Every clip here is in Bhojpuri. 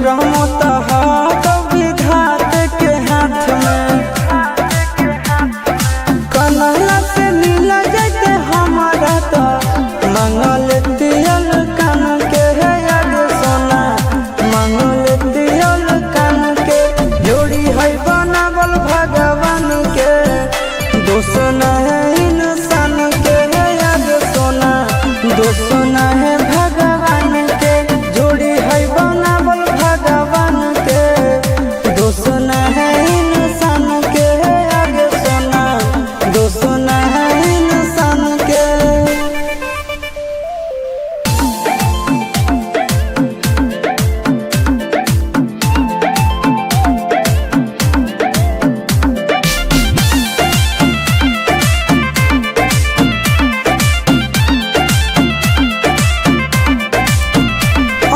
रहमत हाथ विधात के हाथ में। कन्हैया से मिला जाते हमारा तो मंगल दियल कान के है याद सोना, मंगल दियल कान के। जोड़ी है बनावल भगवान के, दोष न है इंसान के है याद सोना, दोष न है भगवान के। जोड़ी है बनावल भगवान के, दोष न है इंसान के है याद सोना, दोष न है इंसान के।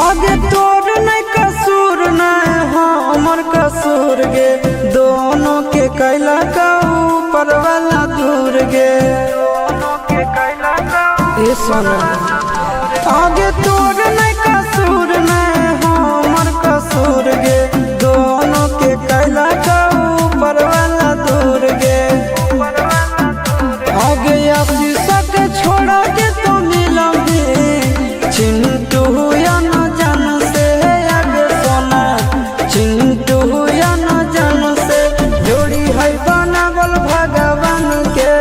आगे तोर नहीं कसूर नहीं हमर कसूर गे, दोनों के कैला का ऊपर वाला दूर गे। ये सोना आगे तोर नहीं कसूर नहीं हमर कसूर गे, दोनों के कैला का ऊपर वाला दूर गे। आगे आशीष के छोड़ा के तो मिलबी चिंटू या न जान से आगे सोना, चिंटू या न जान से। जोड़ी है बनावल भगवान के,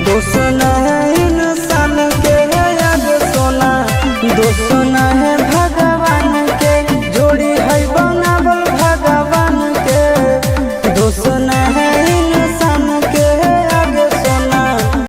दोष न है इंसान के है आगे सोना, दोष न है